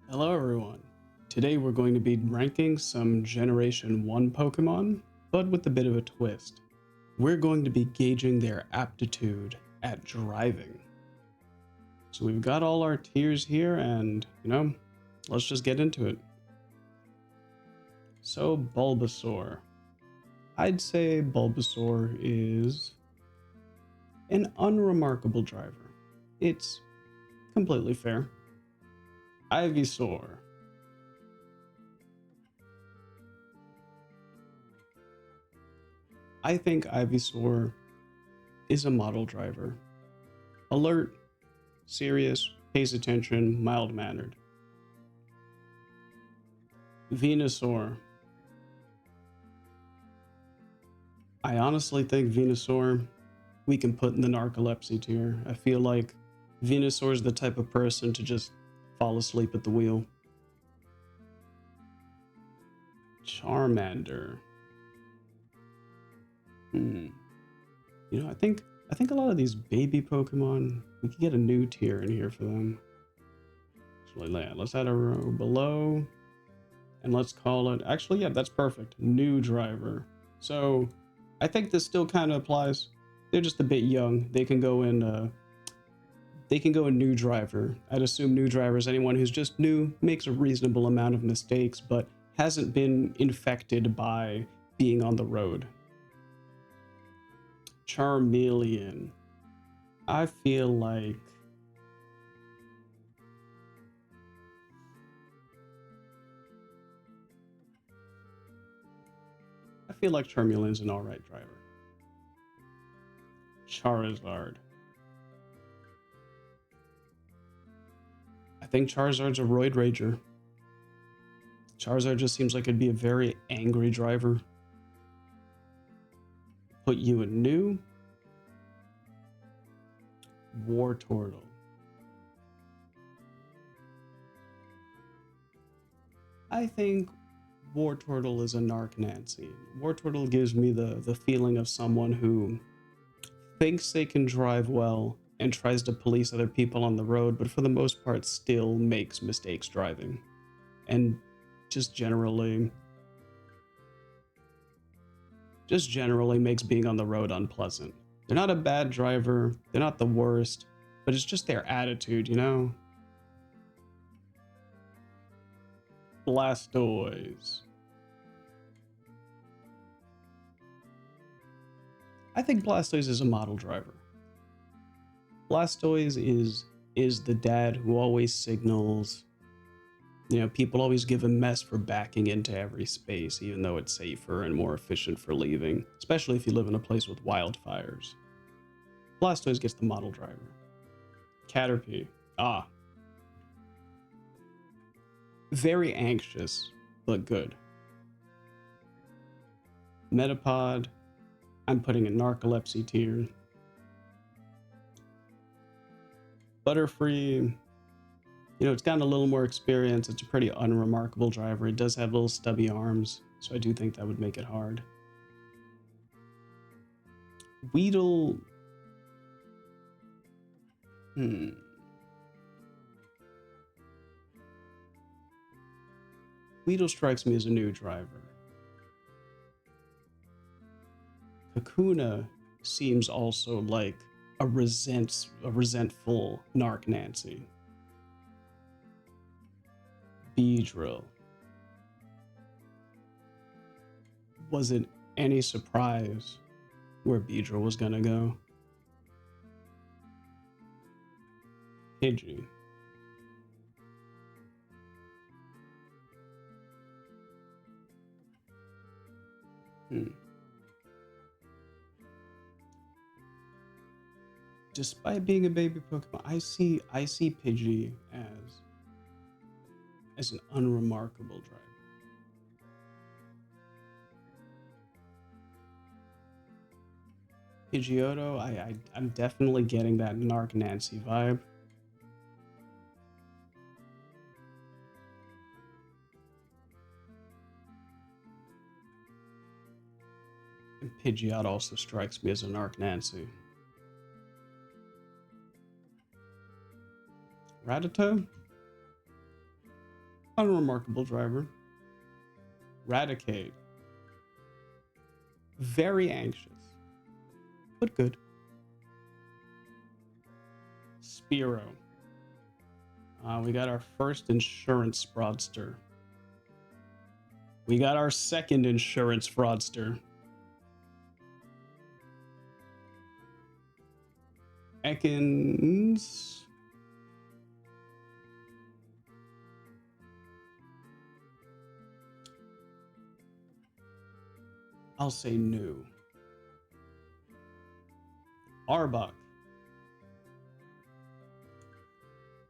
Hello everyone. Today we're going to be ranking some Generation 1 Pokemon, but with a bit of a twist. We're going to be gauging their aptitude at driving. So we've got all our tiers here and, let's just get into it. So Bulbasaur. I'd say Bulbasaur is an unremarkable driver. It's completely fair. Ivysaur. I think Ivysaur is a model driver. Alert, serious, pays attention, mild-mannered. Venusaur. I honestly think Venusaur we can put in the narcolepsy tier. I feel like Venusaur is the type of person to just fall asleep at the wheel. Charmander. I think a lot of these baby Pokemon, we could get a new tier in here for them. Actually, yeah, let's add a row below, and let's call it. Actually, yeah, that's perfect. New driver. So, I think this still kind of applies. They're just a bit young. They can go in. They can go in new driver. I'd assume new driver is anyone who's just new, makes a reasonable amount of mistakes, but hasn't been infected by being on the road. Charmeleon. I feel like Charmeleon's an alright driver. Charizard. I think Charizard's a roid rager. Charizard just seems like it'd be a very angry driver. Put you in new. Wartortle. I think Wartortle is a Narc Nancy. Wartortle gives me the feeling of someone who thinks they can drive well and tries to police other people on the road, but for the most part still makes mistakes driving. And just generally makes being on the road unpleasant. They're not a bad driver, they're not the worst, but it's just their attitude, Blastoise. I think Blastoise is a model driver. Blastoise is the dad who always signals. People always give him mess for backing into every space, even though it's safer and more efficient for leaving, especially if you live in a place with wildfires. Blastoise gets the model driver. Caterpie. Very anxious, but good. Metapod. I'm putting in narcolepsy tier. Butterfree. It's gotten a little more experience. It's a pretty unremarkable driver. It does have little stubby arms, so I do think that would make it hard. Weedle. Weedle strikes me as a new driver. Kakuna seems also like a resentful Narc Nancy. Beedrill. Was it any surprise where Beedrill was gonna go? Pidgey. Despite being a baby Pokemon, I see Pidgey as an unremarkable driver. Pidgeotto, I'm definitely getting that Narc Nancy vibe. And Pidgeot also strikes me as a Narc Nancy. Rattata? Unremarkable driver. Raticate. Very anxious, but good. Spearow. We got our first insurance fraudster. We got our second insurance fraudster. Ekans. I'll say new. Arbok.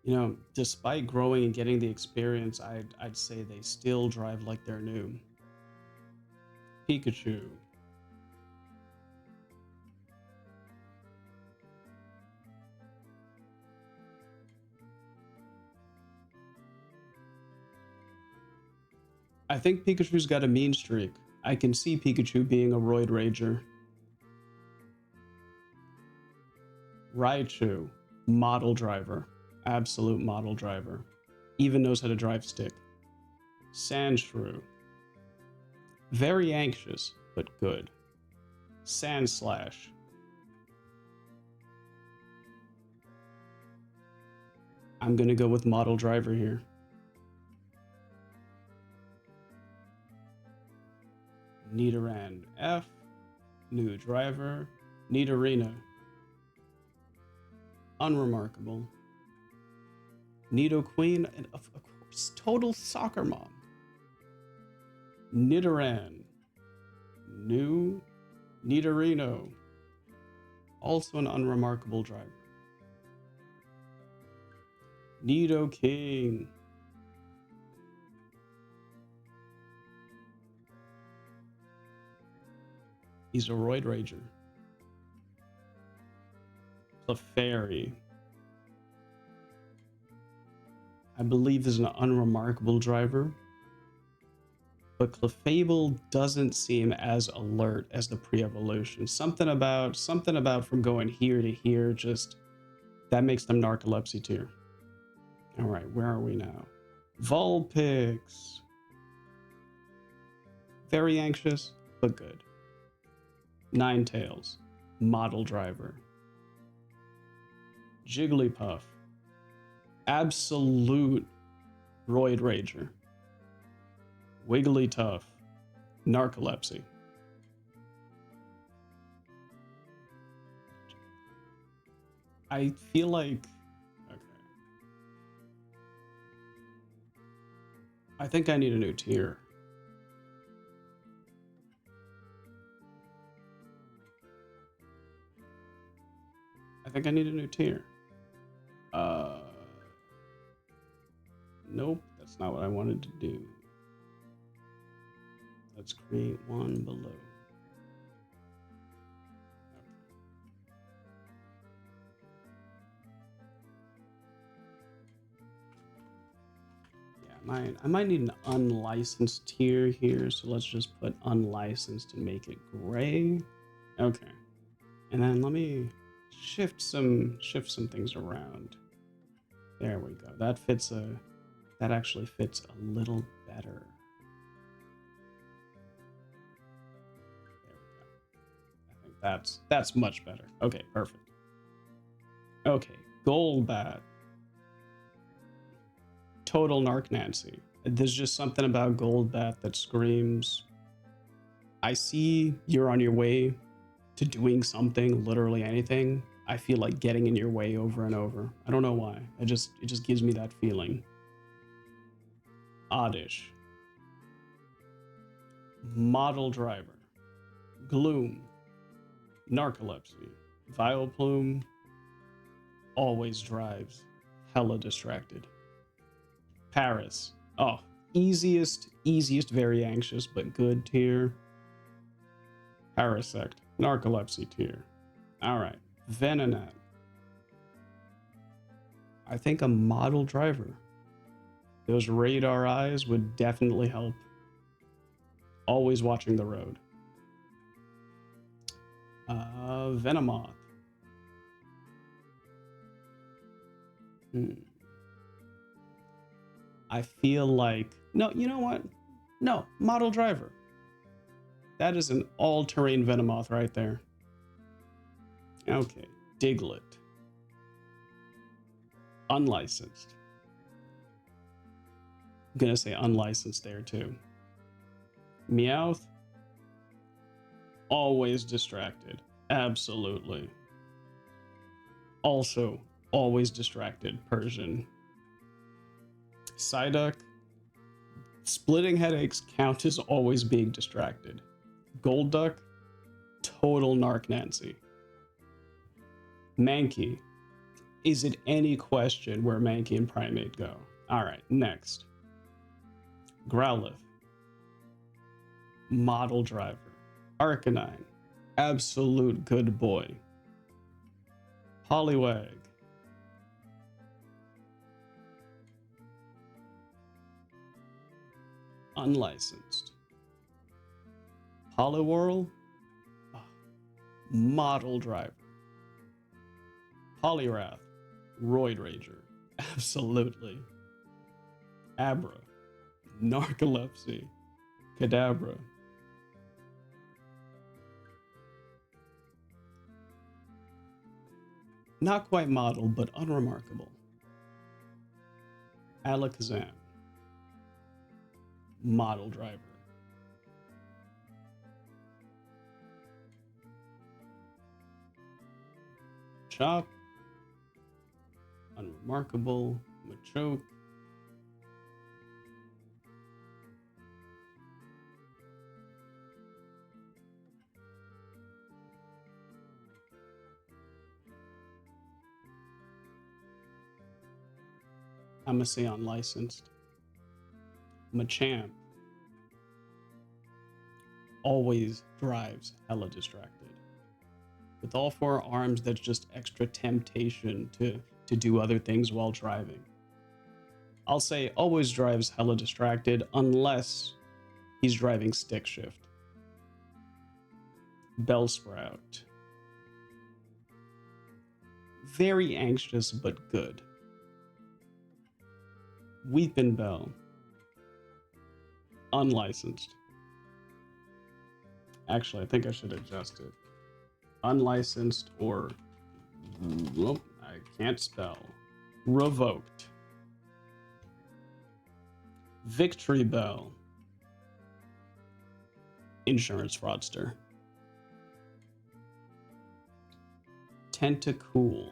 You know, despite growing and getting the experience, I'd say they still drive like they're new. Pikachu. I think Pikachu's got a mean streak. I can see Pikachu being a roid rager. Raichu. Model driver. Absolute model driver. Even knows how to drive stick. Sandshrew. Very anxious, but good. Sandslash. I'm gonna go with model driver here. Nidoran F. New driver. Nidorino. Unremarkable. Nidoqueen, and of course, total soccer mom. Nidoran. New. Nidorino. Also an unremarkable driver. Nidoking. He's a roid rager. Clefairy. I believe is an unremarkable driver, but Clefable doesn't seem as alert as the pre-evolution. Something about from going here to here, just that makes them narcolepsy tier. All right, where are we now? Vulpix. Very anxious, but good. Ninetales. Model driver. Jigglypuff. Absolute roid rager. Wigglytuff. Narcolepsy. I feel like... Okay. I think I need a new tier. I think I need a new tier. Nope, that's not what I wanted to do. Let's create one below. Okay. Yeah, I might need an unlicensed tier here, so let's just put unlicensed and make it gray. Okay. And then let me shift some things around. There we go. That actually fits a little better. There we go. I think that's much better. Okay, perfect. Okay, Golbat. Total Narc Nancy. There's just something about Golbat that screams, I see you're on your way to doing something, literally anything. I feel like getting in your way over and over. I don't know why. It just gives me that feeling. Oddish. Model driver. Gloom. Narcolepsy. Vileplume. Always drives. Hella distracted. Paris. Oh, easiest, very anxious, but good tier. Parasect. Narcolepsy tier. Alright. Venonat. I think a model driver. Those radar eyes would definitely help. Always watching the road. Venomoth. I feel like, no, you know what? No, model driver. That is an all-terrain Venomoth right there. Okay, Diglett. Unlicensed. I'm gonna say unlicensed there too. Meowth. Always distracted. Absolutely. Also, always distracted. Persian. Psyduck. Splitting headaches count as always being distracted. Golduck. Total Narc Nancy. Mankey. Is it any question where Mankey and Primate go? Alright, next. Growlithe. Model driver. Arcanine. Absolute good boy. Poliwag. Unlicensed. Poliwhirl. Oh, model driver. Poliwrath. Roid Rager. Absolutely. Abra. Narcolepsy. Kadabra. Not quite model, but unremarkable. Alakazam. Model driver. Chop. Unremarkable. Machoke. I'm gonna say unlicensed. Machamp. Always drives hella distracted. With all four arms, that's just extra temptation to do other things while driving. I'll say always drives hella distracted unless he's driving stick shift. Bellsprout. Very anxious but good. Weepinbell. Unlicensed. Actually, I think I should adjust it. Unlicensed or... Well, I can't spell. Revoked. Victory Bell. Insurance fraudster. Tentacool.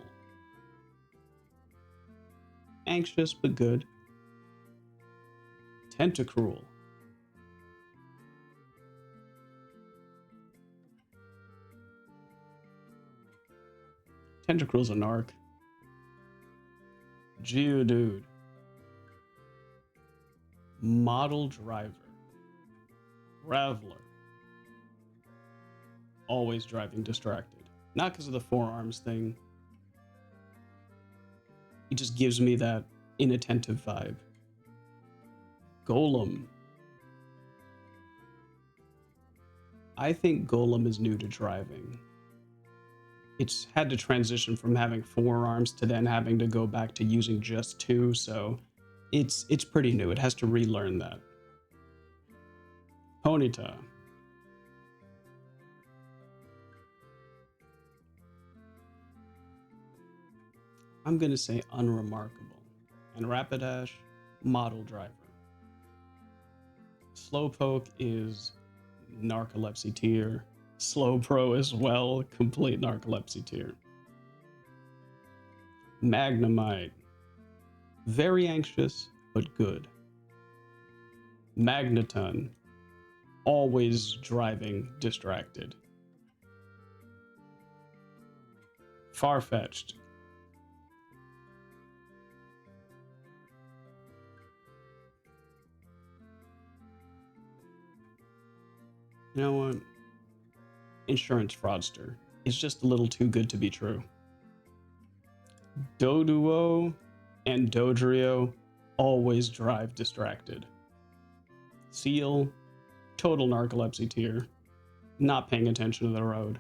Anxious but good. Tentacruel. Tentacruel's a narc. Geodude. Model driver. Raveler. Always driving distracted. Not because of the forearms thing. He just gives me that inattentive vibe. Golem. I think Golem is new to driving. It's had to transition from having forearms to then having to go back to using just two, so it's pretty new. It has to relearn that. Ponyta. I'm gonna say unremarkable. And Rapidash, model driver. Slowpoke is narcolepsy tier. Slowbro as well, complete narcolepsy tier. Magnemite. Very anxious, but good. Magneton. Always driving distracted. Farfetch'd. You know what? Insurance fraudster is just a little too good to be true. Doduo and Dodrio always drive distracted. Seal, total narcolepsy tier, not paying attention to the road.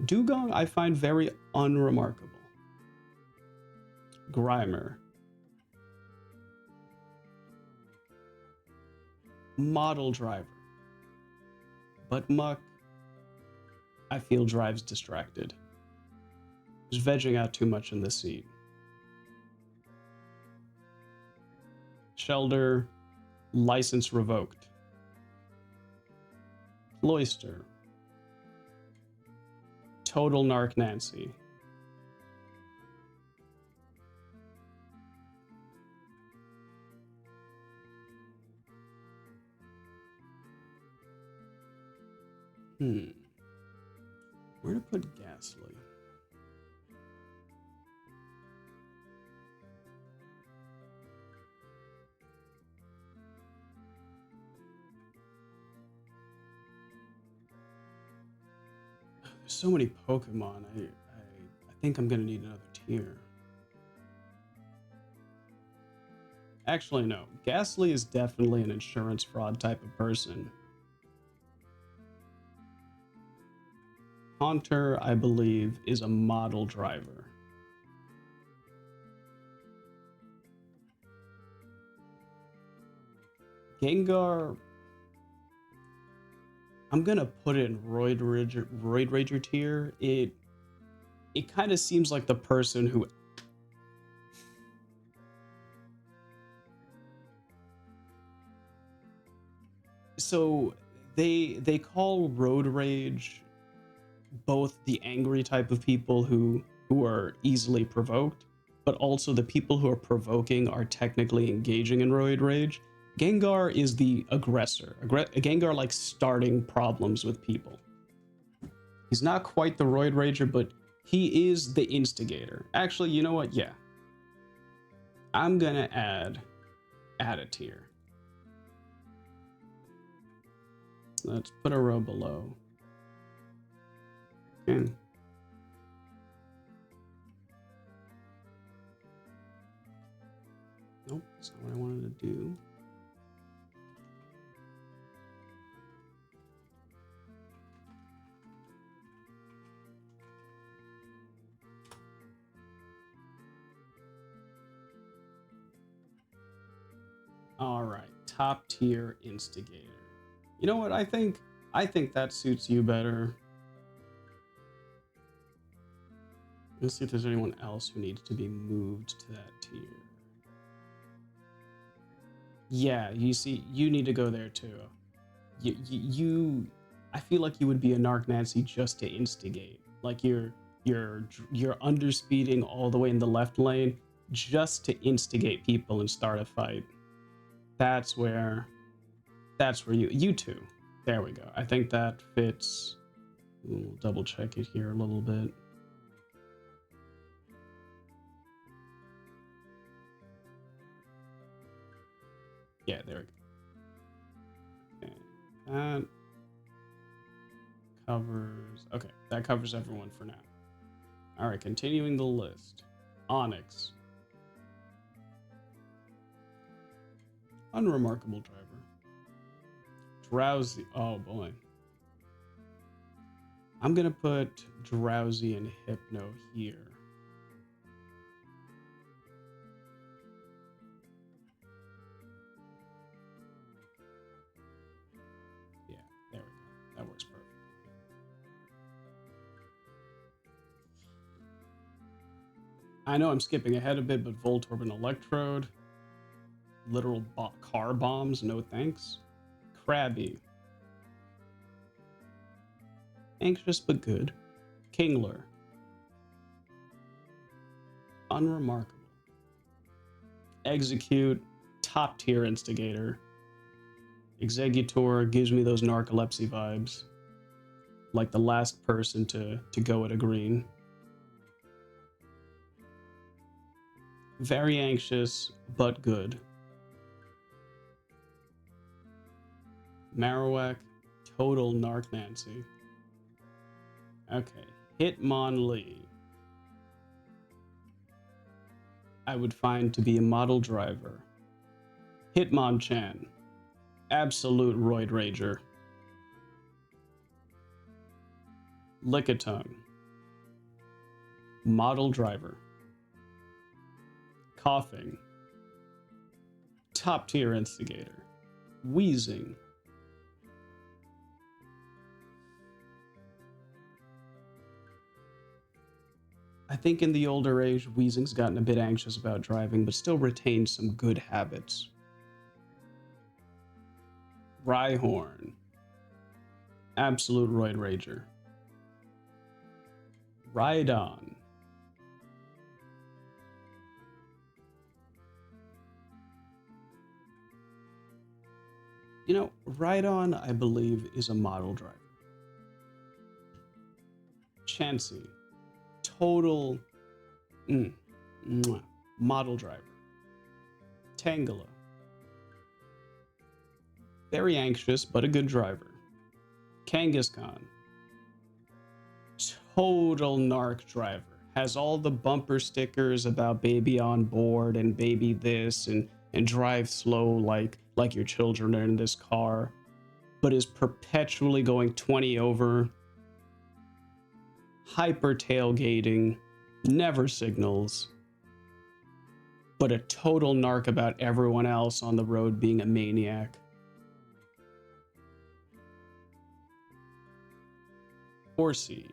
Dugong I find very unremarkable. Grimer. model driver. But Muck, I feel, drives distracted. He's vegging out too much in the seat. Shelder, license revoked. Cloister, total narc Nancy. Where to put Ghastly? There's so many Pokemon. I think I'm gonna need another tier. Actually, no. Ghastly is definitely an insurance fraud type of person. Haunter, I believe, is a model driver. Gengar, I'm gonna put it in Roid Rager tier. It kind of seems like the person who so they call road rage both the angry type of people who are easily provoked, but also the people who are provoking are technically engaging in roid rage. Gengar is the aggressor. Gengar likes starting problems with people. He's not quite the roid rager, but he is the instigator. Actually, you know what? Yeah. I'm gonna add a tier. Let's put a row below. Okay. Nope, that's not what I wanted to do. All right, top tier instigator. You know what? I think that suits you better. Let's see if there's anyone else who needs to be moved to that tier. Yeah, you see, you need to go there too. You I feel like you would be a narc Nancy just to instigate. Like you're underspeeding all the way in the left lane just to instigate people and start a fight. That's where you two. There we go. I think that fits. We'll double check it here a little bit. Yeah, there we go. Okay. That covers. Okay, that covers everyone for now. All right, continuing the list. Onyx. Unremarkable driver. Drowsy. Oh boy. I'm gonna put Drowsy and Hypno here. Yeah, there we go. That works perfect. I know I'm skipping ahead a bit, but Voltorb and Electrode. Literal car bombs, no thanks. Krabby. Anxious but good. Kingler. Unremarkable. Execute. Top tier instigator. Executor gives me those narcolepsy vibes. Like the last person to go at a green. Very anxious, but good. Marowak, total narc Nancy. Okay, Hitmonlee. I would find to be a model driver. Hitmonchan, absolute roid rager. Lickitung, model driver. Coughing, top tier instigator. Wheezing. I think in the older age, Weezing's gotten a bit anxious about driving, but still retains some good habits. Rhyhorn. Absolute Roid Rager. Rhydon. You know, Rhydon, I believe, is a model driver. Chansey. Total model driver. Tangela. Very anxious, but a good driver. Kangaskhan. Total narc driver. Has all the bumper stickers about baby on board and baby this and drive slow like your children are in this car, but is perpetually going 20 over. Hyper tailgating, never signals, but a total narc about everyone else on the road being a maniac. Horsey.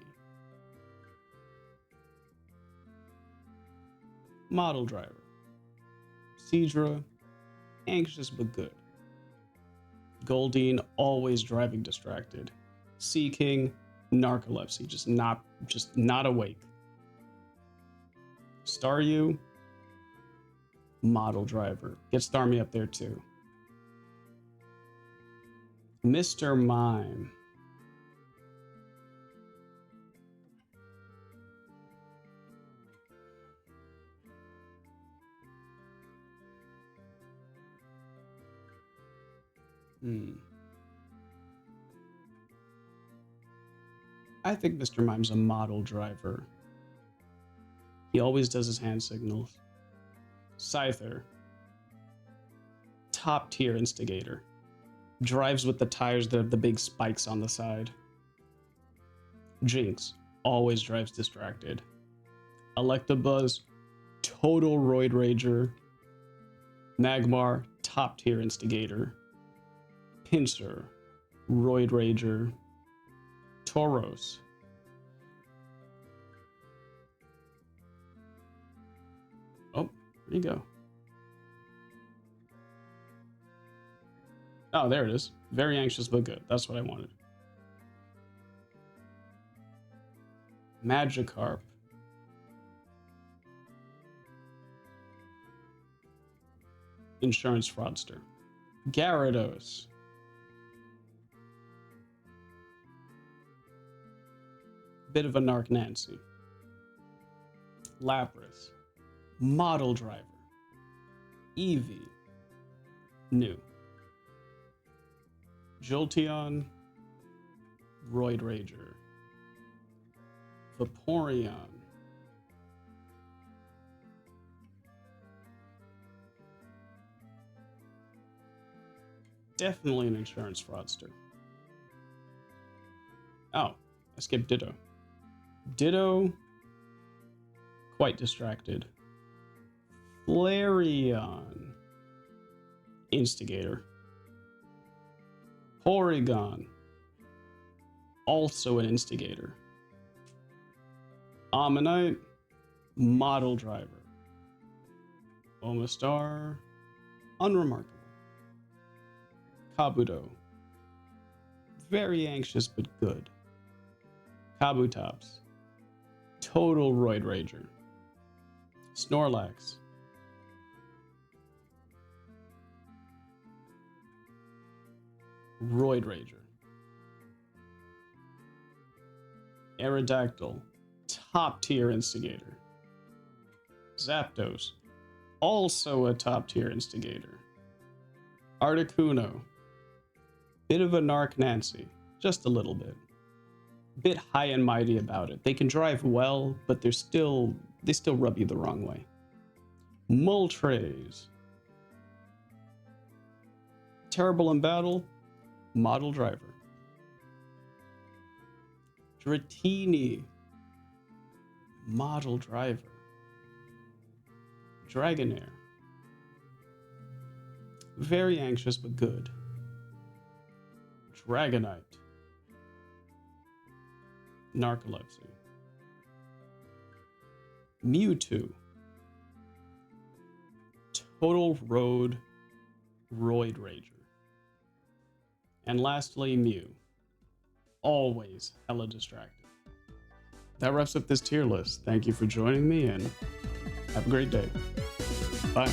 Model driver. Seadra, anxious but good. Goldeen, always driving distracted. Sea King, narcolepsy, just not awake. Staryu, model driver. Get Starmie up there too. Mr. Mime. I think Mr. Mime's a model driver. He always does his hand signals. Scyther. Top tier Instigator. Drives with the tires that have the big spikes on the side. Jinx. Always drives distracted. Electabuzz. Total Roid Rager. Magmar. Top tier Instigator. Pinsir. Roid Rager. Tauros. Oh, there you go. Oh, there it is. Very anxious but good. That's what I wanted. Magikarp. Insurance fraudster. Gyarados. Bit of a narc Nancy. Lapras. Model driver. Eevee. New. Jolteon. Roid Rager. Vaporeon. Definitely an insurance fraudster. Oh, I skipped Ditto. Ditto, quite distracted. Flareon. Instigator. Porygon. Also an Instigator. Ammonite. Model driver. Omastar. Unremarkable. Kabuto. Very anxious but good. Kabutops. Total Roid Rager. Snorlax. Roid Rager. Aerodactyl. Top tier Instigator. Zapdos. Also a top tier Instigator. Articuno. Bit of a narc Nancy. Just a little bit. Bit high and mighty about it. They can drive well, but they still rub you the wrong way. Moltres. Terrible in battle. Model driver. Dratini. Model driver. Dragonair. Very anxious but good. Dragonite, Narcolepsy, Mewtwo, Total Road Roid Rager, and lastly Mew. Always hella distracted. That wraps up this tier list. Thank you for joining me and have a great day. Bye.